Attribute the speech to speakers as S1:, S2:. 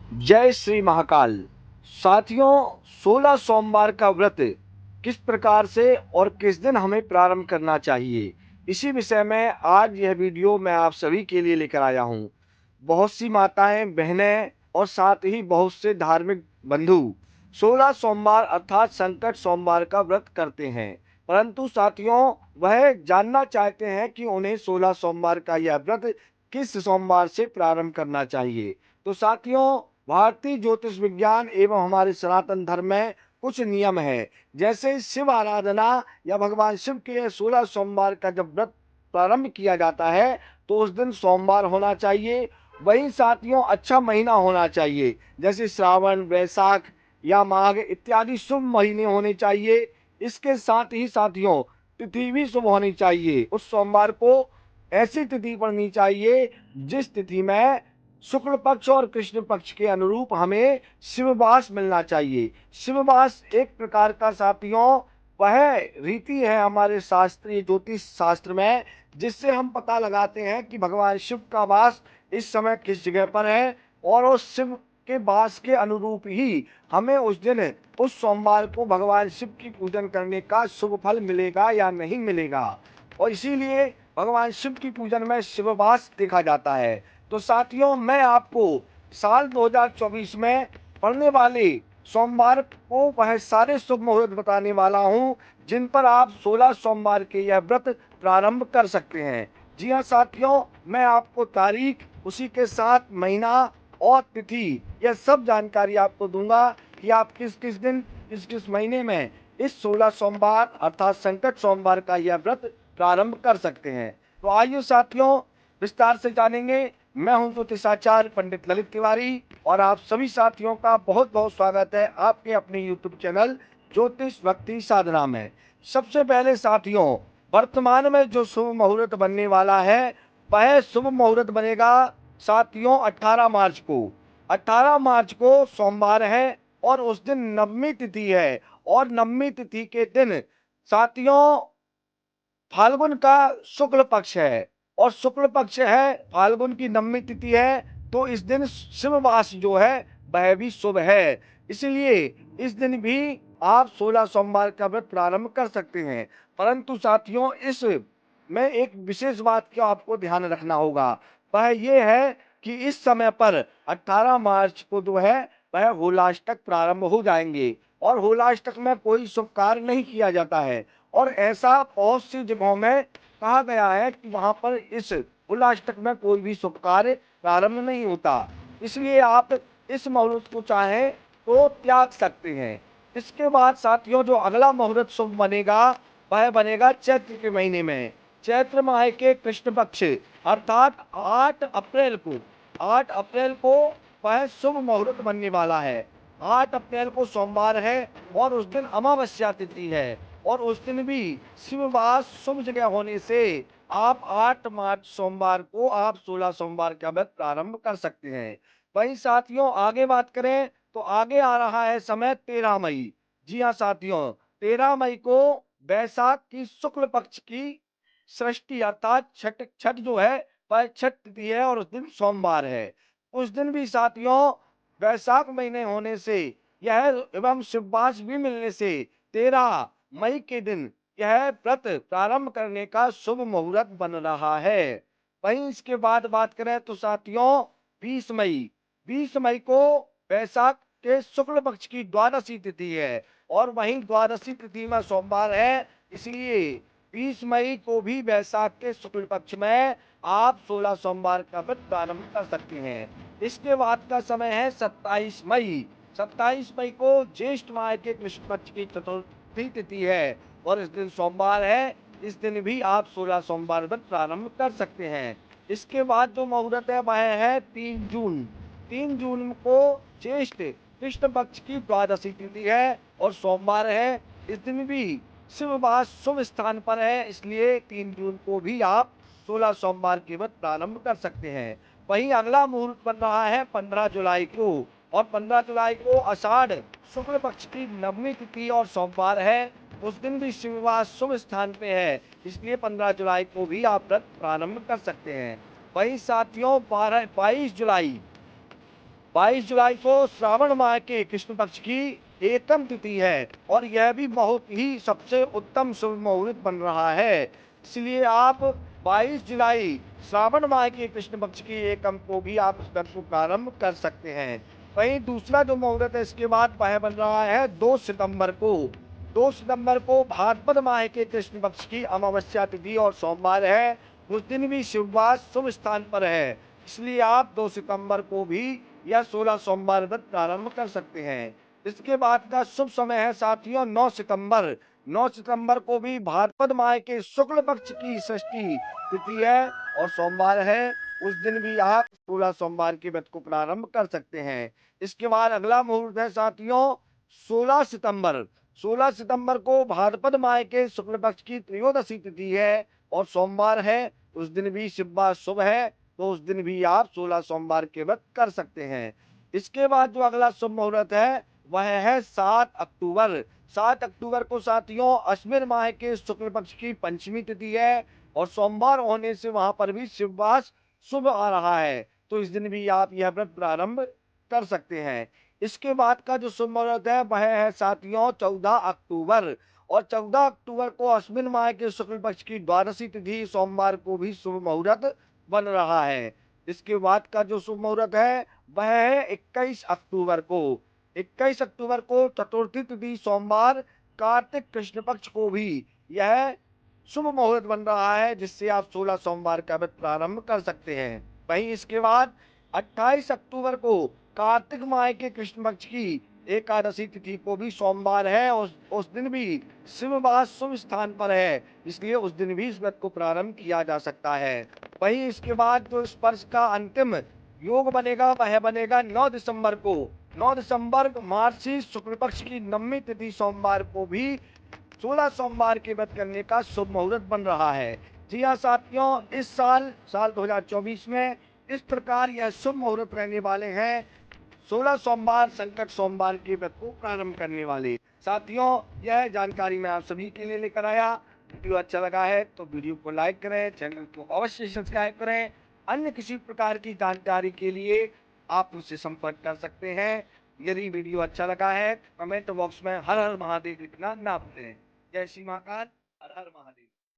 S1: जय श्री महाकाल। साथियों, 16 सोमवार का व्रत किस प्रकार से और किस दिन हमें प्रारंभ करना चाहिए, इसी विषय में आज यह वीडियो मैं आप सभी के लिए लेकर आया हूँ। बहुत सी माताएं, बहनें और साथ ही बहुत से धार्मिक बंधु 16 सोमवार अर्थात संकट सोमवार का व्रत करते हैं, परंतु साथियों वह जानना चाहते हैं कि उन्हें 16 सोमवार का यह व्रत किस सोमवार से प्रारंभ करना चाहिए। तो साथियों, भारतीय ज्योतिष विज्ञान एवं हमारे सनातन धर्म में कुछ नियम है। जैसे शिव आराधना या भगवान शिव के 16 सोमवार का जब व्रत प्रारंभ किया जाता है तो उस दिन सोमवार होना चाहिए। वहीं साथियों अच्छा महीना होना चाहिए, जैसे श्रावण, वैशाख या माघ इत्यादि शुभ महीने होने चाहिए। इसके साथ ही साथियों तिथि भी शुभ होनी चाहिए। उस सोमवार को ऐसी तिथि पड़नी चाहिए जिस तिथि में शुक्ल पक्ष और कृष्ण पक्ष के अनुरूप हमें शिववास मिलना चाहिए। शिववास एक प्रकार का साथियों वह रीति है हमारे शास्त्रीय ज्योतिष शास्त्र में, जिससे हम पता लगाते हैं कि भगवान शिव का वास इस समय किस जगह पर है और उस शिव के वास के अनुरूप ही हमें उस दिन उस सोमवार को भगवान शिव की पूजन करने का शुभ फल मिलेगा या नहीं मिलेगा। और इसीलिए भगवान शिव की पूजन में शिववास देखा जाता है। तो साथियों मैं आपको साल 2024 में पड़ने वाले सोमवार को वह सारे शुभ मुहूर्त बताने वाला हूं जिन पर आप 16 सोमवार के यह व्रत प्रारंभ कर सकते हैं। जी हाँ साथियों, मैं आपको तारीख, उसी के साथ महीना और तिथि यह सब जानकारी आपको दूंगा कि आप किस किस दिन किस किस महीने में इस 16 सोमवार अर्थात संकट सोमवार का यह व्रत प्रारंभ कर सकते हैं। तो आइए साथियों विस्तार से जानेंगे। मैं हूं ज्योतिषाचार्य पंडित ललित तिवारी और आप सभी साथियों का बहुत बहुत स्वागत है आपके अपने यूट्यूब चैनल ज्योतिष भक्ति साधना में। सबसे पहले साथियों, वर्तमान में जो शुभ मुहूर्त बनने वाला है वह शुभ मुहूर्त बनेगा साथियों 18 मार्च को। 18 मार्च को सोमवार है और उस दिन नवमी तिथि है और नवमी तिथि के दिन साथियों फाल्गुन का शुक्ल पक्ष है और शुक्ल पक्ष है, फाल्गुन की नवमी तिथि है, तो इस दिन शिववास जो है वह भी शुभ है। इसलिए इस दिन भी आप 16 सोमवार का व्रत प्रारंभ कर सकते हैं। परंतु साथियों इस में एक विशेष बात का आपको ध्यान रखना होगा, वह ये है कि इस समय पर 18 मार्च को जो है वह होलाष्टक प्रारंभ हो जाएंगे और होलाष्टक में कोई शुभ कार्य नहीं किया जाता है। और ऐसा बहुत सी जगहों में कहा गया है कि वहां पर इस उल्लाष्टक में कोई भी शुभ कार्य प्रारंभ नहीं होता। इसलिए आप इस मुहूर्त को चाहें तो त्याग सकते हैं। इसके बाद साथियों जो अगला मुहूर्त शुभ बनेगा वह बनेगा चैत्र के महीने में। चैत्र माह के कृष्ण पक्ष अर्थात 8 अप्रैल को 8 अप्रैल को वह शुभ मुहूर्त बनने वाला है। 8 अप्रैल को सोमवार है और उस दिन अमावस्या तिथि है और उस दिन भी शिववास शुभ जगह होने से आप 8 मार्च सोमवार को आप 16 सोमवार का व्रत प्रारंभ कर सकते हैं। वहीं साथियों आगे बात करें तो आगे आ रहा है समय 13 मई। जी हाँ साथियों, 13 मई को वैशाख की शुक्ल पक्ष की सृष्टि अर्थात छठ छठ जो है वह छठ तिथि है और उस दिन सोमवार है। उस दिन भी साथियों वैशाख महीने होने से यह एवं शिववास भी मिलने से 13 मई के दिन यह व्रत प्रारंभ करने का शुभ मुहूर्त बन रहा है। वहीं इसके बाद बात करें तो साथियों 20 मई 20 मई को वैशाख के शुक्ल पक्ष की द्वादशी तिथि है और वहीं द्वादशी तिथि में सोमवार है। इसलिए 20 मई को भी वैशाख के शुक्ल पक्ष में आप 16 सोमवार का व्रत प्रारंभ कर सकते हैं। इसके बाद का समय है 27 मई। 27 मई को ज्येष्ठ माह के कृष्ण पक्ष की चतुर्थी तिथि है और इस दिन सोमवार है। इस दिन भी आप 16 सोमवार व्रत प्रारंभ कर सकते हैं। इसके बाद जो मुहूर्त है वह है 3 जून। 3 जून को ज्येष्ठ कृष्ण पक्ष की द्वादशी तिथि है और सोमवार है। इस दिन भी शिववास शुभ स्थान पर है, इसलिए 3 जून को भी आप 16 सोमवार के व्रत प्रारंभ कर सकते हैं। वहीं अगला मुहूर्त बन रहा है 15 जुलाई को और 15 जुलाई को आषाढ़ शुक्ल पक्ष की नवमी तिथि और सोमवार है। उस दिन भी शिववास शुभ स्थान पे है, इसलिए 15 जुलाई को भी आप व्रत प्रारंभ कर सकते हैं। वहीं साथियों 22 जुलाई 22 जुलाई को श्रावण माह के कृष्ण पक्ष की एकम तिथि है और यह भी बहुत ही सबसे उत्तम शुभ मुहूर्त बन रहा है। इसलिए आप 22 जुलाई श्रावण माह के कृष्ण पक्ष की एकम को भी आप इस व्रत को प्रारंभ कर सकते हैं। वहीं दूसरा जो मुहूर्त है इसके बाद वह बन रहा है 2 सितंबर को। 2 सितंबर को भाद्रपद माह के कृष्ण पक्ष की अमावस्या तिथि और सोमवार है। उस दिन भी शिववास शुभ स्थान पर है, इसलिए आप 2 सितंबर को भी या 16 सोमवार व्रत प्रारंभ कर सकते हैं। इसके बाद का शुभ समय है साथियों 9 सितंबर। 9 सितंबर को भी भाद्रपद माह के शुक्ल पक्ष की षष्ठी तिथि है और सोमवार है। उस दिन भी आप 16 सोमवार के व्रत को प्रारंभ कर सकते हैं। इसके बाद अगला मुहूर्त है साथियों 16 सितंबर। 16 सितंबर को भाद्रपद माह के शुक्ल पक्ष की त्रयोदशी तिथि है और सोमवार है। उस दिन भी शिववार शुभ है, तो उस दिन भी आप 16 सोमवार के व्रत कर सकते हैं। इसके बाद जो अगला शुभ मुहूर्त है वह है 7 अक्टूबर। 7 अक्टूबर को साथियों अश्विन माह के शुक्ल पक्ष की पंचमी तिथि है और सोमवार होने से वहां पर भी शिववास शुभ आ रहा है, तो इस दिन भी आप यह व्रत प्रारंभ कर सकते हैं। इसके बाद का जो शुभ मुहूर्त है वह है साथियों 14 अक्टूबर और 14 अक्टूबर को अश्विन माह के शुक्ल पक्ष की द्वादशी तिथि सोमवार को भी शुभ मुहूर्त बन रहा है। इसके बाद का जो शुभ मुहूर्त है वह है 21 अक्टूबर को। 21 अक्टूबर को चतुर्थी तिथि सोमवार कार्तिक कृष्ण पक्ष को भी यह शुभ मुहूर्त बन रहा है, जिससे आप 16 सोमवार का व्रत प्रारंभ कर सकते हैं। वहीं इसके बाद 28 अक्टूबर को कार्तिक माह के कृष्ण पक्ष की एकादशी तिथि को भी सोमवार है और उस दिन भी शिववास शुभ स्थान पर है, इसलिए उस दिन भी इस व्रत को प्रारंभ किया जा सकता है। वहीं इसके बाद जो इस वर्ष का अंतिम योग बनेगा वह बनेगा 9 दिसंबर को। 9 दिसंबर मार्गशीर्ष शुक्ल पक्ष की नवमी तिथि सोमवार को भी 16 सोमवार के व्रत करने का शुभ मुहूर्त बन रहा है। जी हाँ साथियों, इस साल 2024 में इस प्रकार यह शुभ मुहूर्त रहने वाले हैं। 16 सोमवार संकट सोमवार के व्रत को प्रारंभ करने वाले साथियों, यह जानकारी मैं आप सभी के लिए लेकर आया। वीडियो अच्छा लगा है तो वीडियो को लाइक करें, चैनल को अवश्य सब्सक्राइब करें। अन्य किसी प्रकार की जानकारी के लिए आप मुझसे संपर्क कर सकते हैं। यदि वीडियो अच्छा लगा है कमेंट बॉक्स में हर हर महादेव लिखना ना भूलें। जय श्री महाकाल, हर हर महादेव।